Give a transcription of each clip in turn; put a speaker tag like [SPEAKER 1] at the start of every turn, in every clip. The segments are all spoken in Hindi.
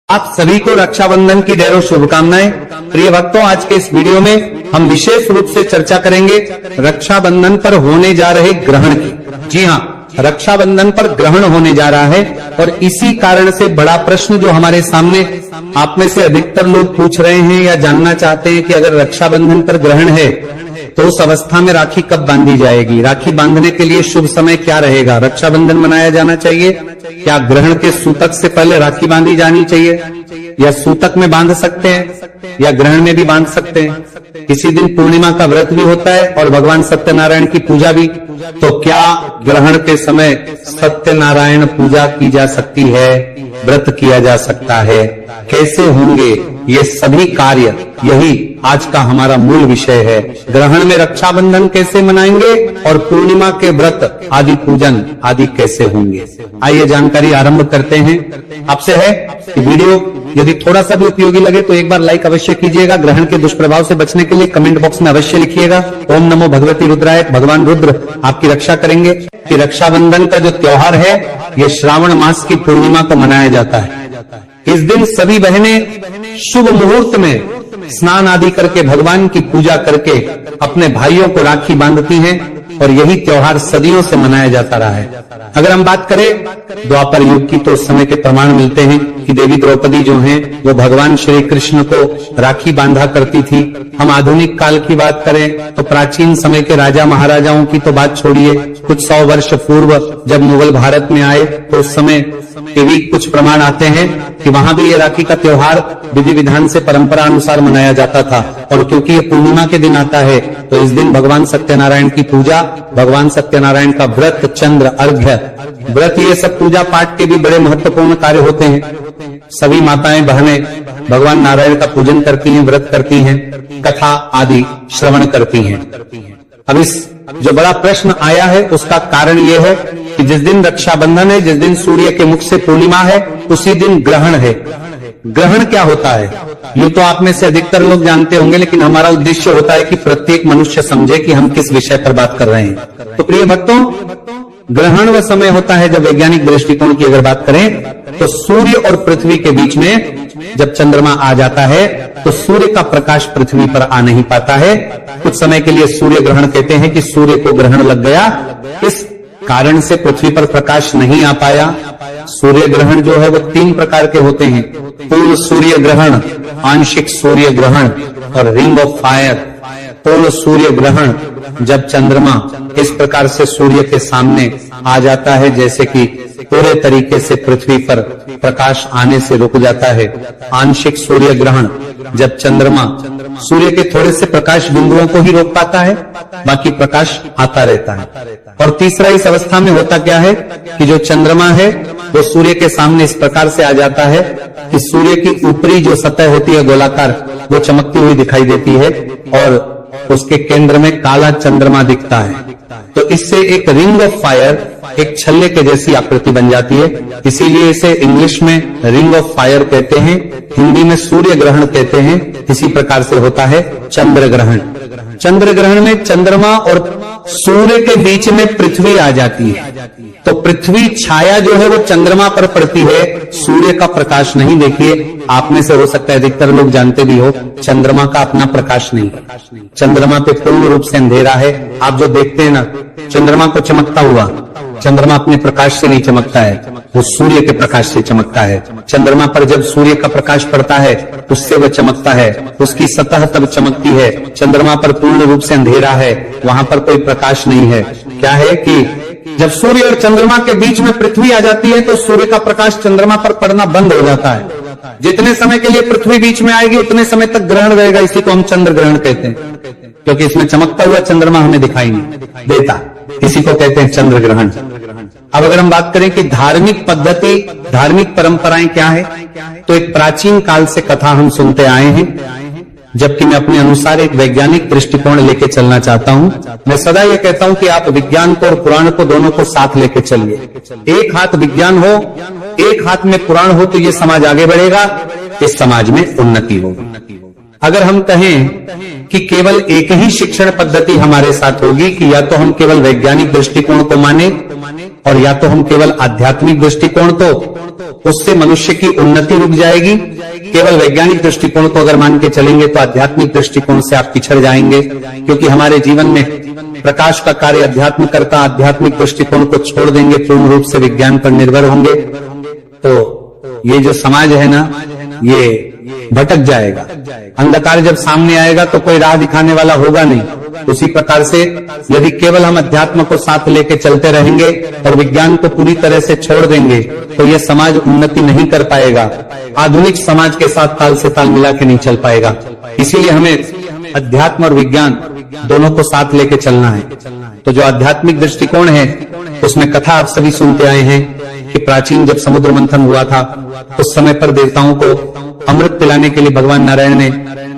[SPEAKER 1] आप सभी को रक्षाबंधन की ढेरों शुभकामनाएं। प्रिय भक्तों, आज के इस वीडियो में हम विशेष रूप से चर्चा करेंगे रक्षाबंधन पर होने जा रहे ग्रहण की। जी हाँ, रक्षाबंधन पर ग्रहण होने जा रहा है और इसी कारण से बड़ा प्रश्न जो हमारे सामने आप में से अधिकतर लोग पूछ रहे हैं या जानना चाहते हैं कि अगर रक्षाबंधन पर ग्रहण है तो उस अवस्था में राखी कब बांधी जाएगी, राखी बांधने के लिए शुभ समय क्या रहेगा, रक्षाबंधन मनाया जाना चाहिए, क्या ग्रहण के सूतक से पहले राखी बांधी जानी चाहिए या सूतक में बांध सकते हैं या ग्रहण में भी बांध सकते हैं। किसी दिन पूर्णिमा का व्रत भी होता है और भगवान सत्यनारायण की पूजा भी, तो क्या ग्रहण के समय सत्यनारायण पूजा की जा सकती है, व्रत किया जा सकता है, कैसे होंगे ये सभी कार्य, यही आज का हमारा मूल विषय है। ग्रहण में रक्षाबंधन कैसे मनाएंगे और पूर्णिमा के व्रत आदि पूजन आदि कैसे होंगे, आइए जानकारी आरंभ करते हैं। आपसे है कि वीडियो यदि थोड़ा सा भी उपयोगी लगे तो एक बार लाइक अवश्य कीजिएगा। ग्रहण के दुष्प्रभाव से बचने के लिए कमेंट बॉक्स में अवश्य लिखिएगा ओम नमो भगवती रुद्राय, भगवान रुद्र आपकी रक्षा करेंगे। कि रक्षाबंधन का जो त्योहार है ये श्रावण मास की पूर्णिमा को मनाया जाता है। इस दिन सभी बहनें शुभ मुहूर्त में स्नान आदि करके भगवान की पूजा करके अपने भाइयों को राखी बांधती हैं और यही त्योहार सदियों से मनाया जाता रहा है। अगर हम बात करें द्वापर युग की तो उस समय के प्रमाण मिलते हैं कि देवी द्रौपदी जो हैं वो भगवान श्री कृष्ण को राखी बांधा करती थी। हम आधुनिक काल की बात करें तो प्राचीन समय के राजा महाराजाओं की तो बात छोड़िए, कुछ 100 वर्ष पूर्व जब मुगल भारत में आए तो उस समय के भी कुछ प्रमाण आते हैं कि वहां भी ये राखी का त्योहार विधि विधान से परंपरा अनुसार मनाया जाता था। और क्योंकि ये पूर्णिमा के दिन आता है तो इस दिन भगवान सत्यनारायण की पूजा, भगवान सत्यनारायण का व्रत, चंद्र अर्घ्य व्रत, ये सब पूजा पाठ के भी बड़े महत्वपूर्ण कार्य होते हैं। सभी माताएं बहनें भगवान नारायण का पूजन करती हैं, व्रत करती हैं, कथा आदि श्रवण करती हैं। अब इस जो बड़ा प्रश्न आया है उसका कारण यह है कि जिस दिन रक्षाबंधन है, जिस दिन सूर्य के मुख से पूर्णिमा है, उसी दिन ग्रहण है। ग्रहण क्या होता है ये तो आप में से अधिकतर लोग जानते होंगे, लेकिन हमारा उद्देश्य होता है कि प्रत्येक मनुष्य समझे कि हम किस विषय पर बात कर रहे हैं। तो प्रिय भक्तों, ग्रहण वह समय होता है जब वैज्ञानिक दृष्टिकोण की अगर बात करें तो सूर्य और पृथ्वी के बीच में जब चंद्रमा आ जाता है तो सूर्य का प्रकाश पृथ्वी पर आ नहीं पाता है। कुछ समय के लिए सूर्य ग्रहण कहते हैं कि सूर्य को ग्रहण लग गया, इस कारण से पृथ्वी पर प्रकाश नहीं आ पाया। सूर्य ग्रहण जो है वो 3 प्रकार के होते हैं, पूर्ण सूर्य ग्रहण, आंशिक सूर्य ग्रहण और रिंग ऑफ फायर। पूर्ण सूर्य ग्रहण जब चंद्रमा इस प्रकार से सूर्य के सामने आ जाता है जैसे कि पूरे तरीके से पृथ्वी पर प्रकाश आने से रुक जाता है। आंशिक सूर्य ग्रहण जब चंद्रमा सूर्य के थोड़े से प्रकाश बिंदुओं को ही रोक पाता है, बाकी प्रकाश आता रहता है। और तीसरा इस अवस्था में होता क्या है कि जो चंद्रमा है वो सूर्य के सामने इस प्रकार से आ जाता है कि सूर्य की ऊपरी जो सतह होती है गोलाकार, वो चमकती हुई दिखाई देती है और उसके केंद्र में काला चंद्रमा दिखता है। तो इससे एक रिंग ऑफ फायर, एक छल्ले के जैसी आकृति बन जाती है, इसीलिए इसे इंग्लिश में रिंग ऑफ फायर कहते हैं, हिंदी में सूर्य ग्रहण कहते हैं। इसी प्रकार से होता है चंद्र ग्रहण। चंद्र ग्रहण में चंद्रमा और सूर्य के बीच में पृथ्वी आ जाती है, तो पृथ्वी छाया जो है वो चंद्रमा पर पड़ती है, सूर्य का प्रकाश नहीं। देखिए, आप में से हो सकता है अधिकतर लोग जानते भी हो, चंद्रमा का अपना प्रकाश नहीं, चंद्रमा पे पूर्ण रूप से अंधेरा है। आप जो देखते हैं ना चंद्रमा को चमकता हुआ, चंद्रमा अपने प्रकाश से नहीं चमकता है, वो सूर्य के प्रकाश से चमकता है। चंद्रमा पर जब सूर्य का प्रकाश पड़ता है उससे वह चमकता है, उसकी सतह तब चमकती है। चंद्रमा पर पूर्ण रूप से अंधेरा है, वहां पर कोई प्रकाश नहीं है। क्या है कि जब सूर्य और चंद्रमा के बीच में पृथ्वी आ जाती है तो सूर्य का प्रकाश चंद्रमा पर पड़ना बंद हो जाता है। जितने समय के लिए पृथ्वी बीच में आएगी उतने समय तक ग्रहण रहेगा। इसी को हम चंद्र ग्रहण कहते हैं, क्योंकि इसमें चमकता हुआ चंद्रमा हमें दिखाई नहीं देता, इसी को कहते हैं चंद्र ग्रहण। अब अगर हम बात करें कि धार्मिक पद्धति, धार्मिक परंपराएं क्या है, तो एक प्राचीन काल से कथा हम सुनते आए हैं, जबकि मैं अपने अनुसार एक वैज्ञानिक दृष्टिकोण लेके चलना चाहता हूं। मैं सदा ये कहता हूं कि आप विज्ञान को और पुराण को दोनों को साथ लेके चलिए। एक हाथ विज्ञान हो, एक हाथ में पुराण हो तो ये समाज आगे बढ़ेगा, इस समाज में उन्नति होगी। अगर हम कहें कि केवल एक ही शिक्षण पद्धति हमारे साथ होगी कि या तो हम केवल वैज्ञानिक दृष्टिकोण को माने और या तो हम केवल आध्यात्मिक दृष्टिकोण, तो उससे मनुष्य की उन्नति रुक जाएगी। केवल वैज्ञानिक दृष्टिकोण को अगर मान के चलेंगे तो आध्यात्मिक दृष्टिकोण से आप पिछड़ जाएंगे, क्योंकि हमारे जीवन में प्रकाश का कार्य अध्यात्म करता, आध्यात्मिक दृष्टिकोण को छोड़ देंगे, पूर्ण रूप से विज्ञान पर निर्भर होंगे, तो ये जो समाज है ना, ये भटक जाएगा। अंधकार जब सामने आएगा तो कोई राह दिखाने वाला होगा नहीं। उसी प्रकार से यदि केवल हम अध्यात्म को साथ लेके चलते रहेंगे और विज्ञान को पूरी तरह से छोड़ देंगे तो यह समाज उन्नति नहीं कर पाएगा, आधुनिक समाज के साथ ताल से ताल मिला के नहीं चल पाएगा। इसीलिए हमें अध्यात्म और विज्ञान दोनों को साथ लेके चलना है। तो जो आध्यात्मिक दृष्टिकोण है उसमें कथा आप सभी सुनते आए हैं कि प्राचीन जब समुद्र मंथन हुआ था उस समय पर देवताओं को अमृत पिलाने के लिए भगवान नारायण ने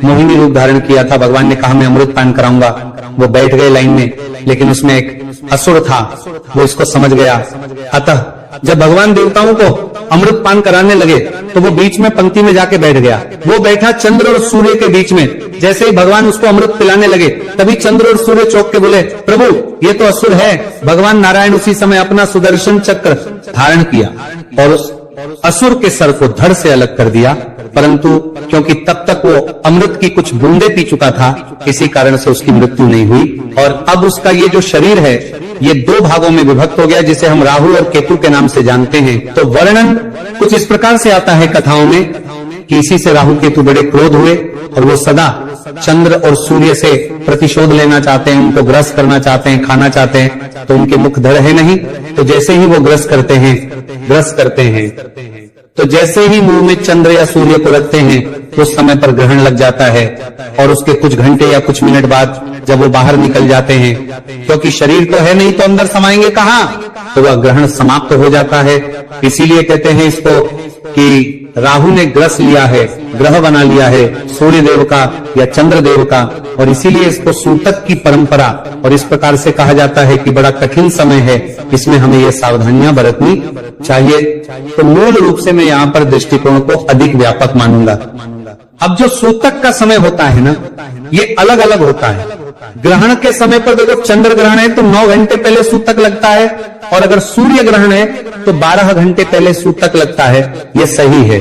[SPEAKER 1] मोहिनी रूप धारण किया था। भगवान ने कहा मैं अमृत पान कराऊंगा, वो बैठ गए लाइन में, लेकिन उसमें एक असुर था, वो इसको समझ गया। अतः जब भगवान देवताओं को अमृत पान कराने लगे तो वो बीच में पंक्ति में जाके बैठ गया। वो बैठा चंद्र और सूर्य के बीच में। जैसे ही भगवान उसको अमृत पिलाने लगे तभी चंद्र और सूर्य चौंक के बोले, प्रभु ये तो असुर है। भगवान नारायण उसी समय अपना सुदर्शन चक्र धारण किया और उस असुर के सर को धड़ से अलग कर दिया, परंतु क्योंकि तब तक वो अमृत की कुछ बूंदे पी चुका था, इसी कारण से उसकी मृत्यु नहीं हुई। और अब उसका ये जो शरीर है ये दो भागों में विभक्त हो गया, जिसे हम राहु और केतु के नाम से जानते हैं। तो वर्णन कुछ इस प्रकार से आता है कथाओं में कि इसी से राहु केतु बड़े क्रोध हुए और वो सदा चंद्र और सूर्य से प्रतिशोध लेना चाहते हैं, उनको ग्रस करना चाहते हैं, खाना चाहते हैं। तो उनके मुख धड़ है नहीं, तो जैसे ही वो ग्रस करते हैं तो जैसे ही मुंह में चंद्र या सूर्य को रखते हैं उस समय पर ग्रहण लग जाता है। और उसके कुछ घंटे या कुछ मिनट बाद जब वो बाहर निकल जाते हैं, क्योंकि शरीर तो है नहीं तो अंदर समाएंगे कहाँ, तो वह ग्रहण समाप्त हो जाता है। इसीलिए कहते हैं इसको कि राहु ने ग्रस लिया है, ग्रह बना लिया है सूर्य देव का या चंद्र देव का, और इसीलिए इसको सूतक की परंपरा और इस प्रकार से कहा जाता है कि बड़ा कठिन समय है, इसमें हमें ये सावधानियां बरतनी चाहिए। तो मूल रूप से मैं यहाँ पर दृष्टिकोण को अधिक व्यापक मानूंगा। अब जो सूतक का समय होता है ना, ये अलग अलग होता है। ग्रहण के समय पर देखो, चंद्र ग्रहण है तो 9 घंटे पहले सूतक लगता है, और अगर सूर्य ग्रहण है तो 12 घंटे पहले सूतक लगता है। ये सही है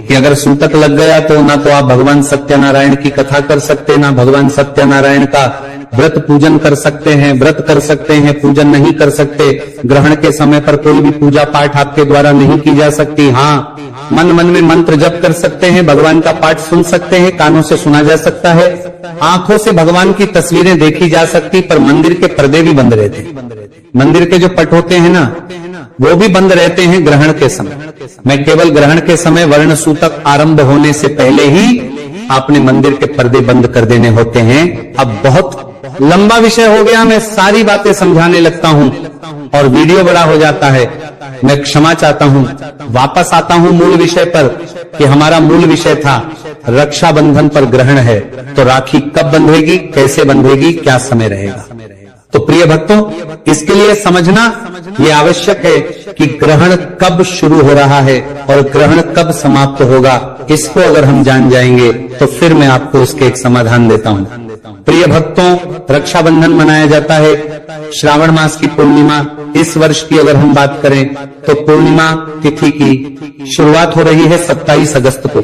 [SPEAKER 1] कि अगर सूतक लग गया तो ना तो आप भगवान सत्यनारायण की कथा कर सकते, ना भगवान सत्यनारायण का व्रत पूजन कर सकते हैं, व्रत कर सकते हैं, पूजन नहीं कर सकते। ग्रहण के समय पर कोई भी पूजा पाठ आपके द्वारा नहीं की जा सकती। हाँ, मन मन में मंत्र जप कर सकते हैं, भगवान का पाठ सुन सकते हैं, कानों से सुना जा सकता है, आंखों से भगवान की तस्वीरें देखी जा सकती, पर मंदिर के पर्दे भी बंद रहते हैं। मंदिर के जो पट होते हैं ना, वो भी बंद रहते हैं ग्रहण के समय। मैं केवल ग्रहण के समय वर्ण सूतक आरंभ होने से पहले ही आपने मंदिर के पर्दे बंद कर देने होते हैं। अब बहुत लंबा विषय हो गया, मैं सारी बातें समझाने लगता हूं और वीडियो बड़ा हो जाता है। मैं क्षमा चाहता हूं, वापस आता हूं मूल विषय पर कि हमारा मूल विषय था रक्षाबंधन पर ग्रहण है, तो राखी कब बंधेगी, कैसे बंधेगी, क्या समय रहेगा। तो प्रिय भक्तों, इसके लिए समझना ये आवश्यक है कि ग्रहण कब शुरू हो रहा है और ग्रहण कब समाप्त होगा। इसको अगर हम जान जाएंगे तो फिर मैं आपको उसके एक समाधान देता हूं। प्रिय भक्तों, रक्षाबंधन मनाया जाता है श्रावण मास की पूर्णिमा। इस वर्ष की अगर हम बात करें तो पूर्णिमा तिथि की शुरुआत हो रही है 27 अगस्त को।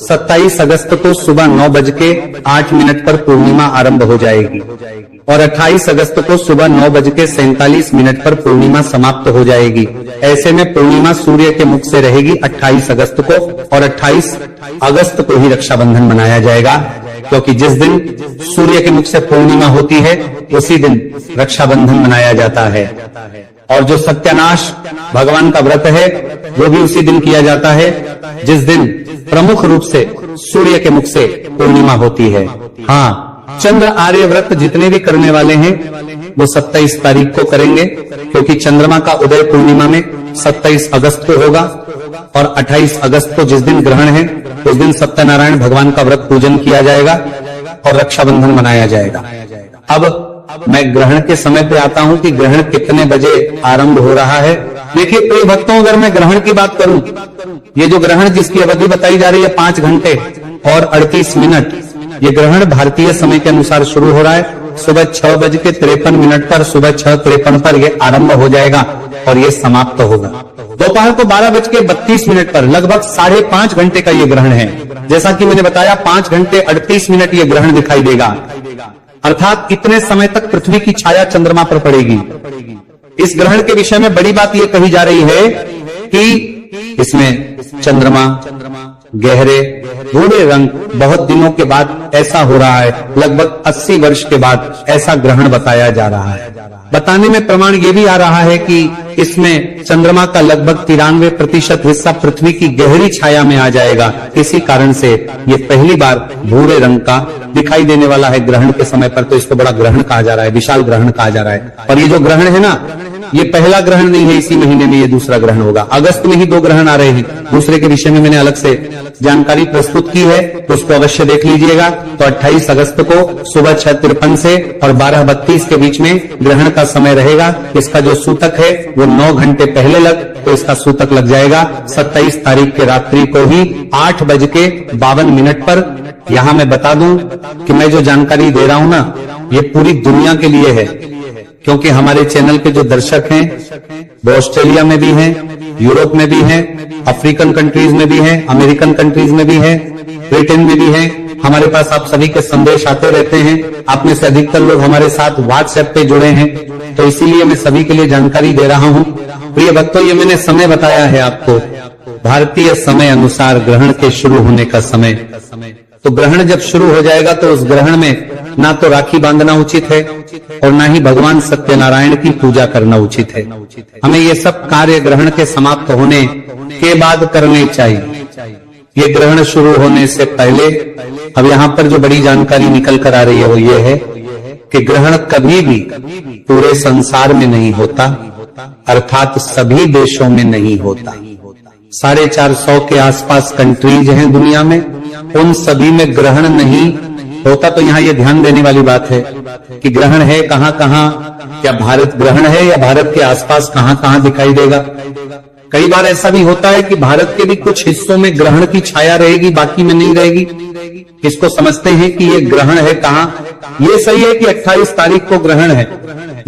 [SPEAKER 1] 27 अगस्त को सुबह 9:08 पर पूर्णिमा आरंभ हो जाएगी और 28 अगस्त को सुबह 9:47 पर पूर्णिमा समाप्त हो जाएगी। ऐसे में पूर्णिमा सूर्य के मुख से रहेगी 28 अगस्त को, और 28 अगस्त को ही रक्षाबंधन मनाया जाएगा, क्योंकि जिस दिन सूर्य के मुख से पूर्णिमा होती है उसी दिन रक्षाबंधन मनाया जाता है। और जो सत्यानाश भगवान का व्रत है वो भी उसी दिन किया जाता है जिस दिन प्रमुख रूप से सूर्य के मुख से पूर्णिमा होती है। हाँ, चंद्र आर्य व्रत जितने भी करने वाले हैं वो 27 तारीख को करेंगे, क्योंकि चंद्रमा का उदय पूर्णिमा में 27 अगस्त को होगा, और 28 अगस्त को जिस दिन ग्रहण है उस दिन सत्यनारायण भगवान का व्रत पूजन किया जाएगा और रक्षाबंधन मनाया जाएगा। अब मैं ग्रहण के समय पे आता हूं कि ग्रहण कितने बजे आरंभ हो रहा है। देखिए प्रिय भक्तों, अगर मैं ग्रहण की बात करूं, ये जो ग्रहण जिसकी अवधि बताई जा रही है 5 घंटे और 38 मिनट, ये ग्रहण भारतीय समय के अनुसार शुरू हो रहा है सुबह 6:53 पर, सुबह 6:53 पर ये आरंभ हो जाएगा और ये समाप्त होगा। दोपहर को 12:32 पर लगभग 5.5 घंटे का ये ग्रहण है। जैसा कि मैंने बताया 5 घंटे 38 मिनट ये ग्रहण दिखाई देगा, अर्थात इतने समय तक पृथ्वी की छाया चंद्रमा पर पड़ेगी। इस ग्रहण के विषय में बड़ी बात यह कही जा रही है कि इसमें चंद्रमा गहरे भूरे रंग, बहुत दिनों के बाद ऐसा हो रहा है, लगभग 80 वर्ष के बाद ऐसा ग्रहण बताया जा रहा है। बताने में प्रमाण ये भी आ रहा है कि इसमें चंद्रमा का लगभग 93% हिस्सा पृथ्वी की गहरी छाया में आ जाएगा। इसी कारण से ये पहली बार भूरे रंग का दिखाई देने वाला है ग्रहण के समय पर, तो इसको बड़ा ग्रहण कहा जा रहा है, विशाल ग्रहण कहा जा रहा है। और ये जो ग्रहण है ना, ये पहला ग्रहण नहीं है, इसी महीने में ये दूसरा ग्रहण होगा। अगस्त में ही 2 ग्रहण आ रहे हैं, दूसरे के विषय में मैंने अलग से जानकारी प्रस्तुत की है, तो उसको अवश्य देख लीजिएगा। तो 28 अगस्त को सुबह 6:53 से और 12:32 के बीच में ग्रहण का समय रहेगा। इसका जो सूतक है वो 9 घंटे पहले तो इसका सूतक लग जाएगा 27 तारीख के रात्रि को ही 8:52 पर। यहां मैं बता दूं कि मैं जो जानकारी दे रहा हूं ना, ये पूरी दुनिया के लिए है, क्योंकि हमारे चैनल के जो दर्शक हैं वो ऑस्ट्रेलिया में भी हैं, यूरोप में भी हैं, अफ्रीकन कंट्रीज में भी हैं, अमेरिकन कंट्रीज में भी हैं, ब्रिटेन में भी हैं। हमारे पास आप सभी के संदेश आते रहते हैं। आप में से अधिकतर लोग हमारे साथ व्हाट्सएप पे जुड़े हैं, तो इसीलिए मैं सभी के लिए जानकारी दे रहा हूं। प्रिय भक्तों, ये मैंने समय बताया है आपको, भारतीय समय अनुसार ग्रहण के शुरू होने का समय। तो ग्रहण जब शुरू हो जाएगा तो उस ग्रहण में ना तो राखी बांधना उचित है और ना ही भगवान सत्यनारायण की पूजा करना उचित है। हमें ये सब कार्य ग्रहण के समाप्त होने के बाद करने चाहिए। ये ग्रहण शुरू होने से पहले अब यहाँ पर जो बड़ी जानकारी निकल कर आ रही है वो ये है कि ग्रहण कभी भी पूरे संसार में नहीं होता, अर्थात सभी देशों में नहीं होता। 450 के आसपास कंट्रीज हैं दुनिया में, उन सभी में ग्रहण नहीं होता। तो यहाँ ये ध्यान देने वाली बात है कि ग्रहण है कहाँ कहाँ, क्या भारत ग्रहण है या भारत के आसपास कहाँ कहाँ दिखाई देगा। कई बार ऐसा भी होता है कि भारत के भी कुछ हिस्सों में ग्रहण की छाया रहेगी, बाकी में नहीं रहेगी। इसको समझते हैं कि ये ग्रहण है कहाँ। ये सही है कि 28 तारीख को ग्रहण है,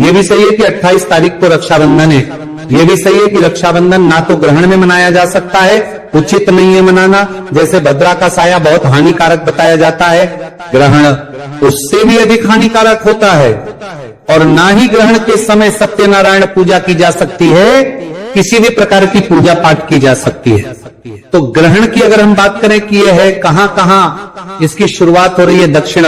[SPEAKER 1] ये भी सही है कि 28 तारीख को रक्षाबंधन है, ये भी सही है कि रक्षाबंधन ना तो ग्रहण में मनाया जा सकता है, उचित नहीं है मनाना। जैसे भद्रा का साया बहुत हानिकारक बताया जाता है, ग्रहण उससे भी अधिक हानिकारक होता है। और ना ही ग्रहण के समय सत्यनारायण पूजा की जा सकती है, किसी भी प्रकार की पूजा पाठ की जा सकती है। तो ग्रहण की अगर हम बात करें कि यह है कहां कहां इसकी शुरुआत हो रही है, दक्षिण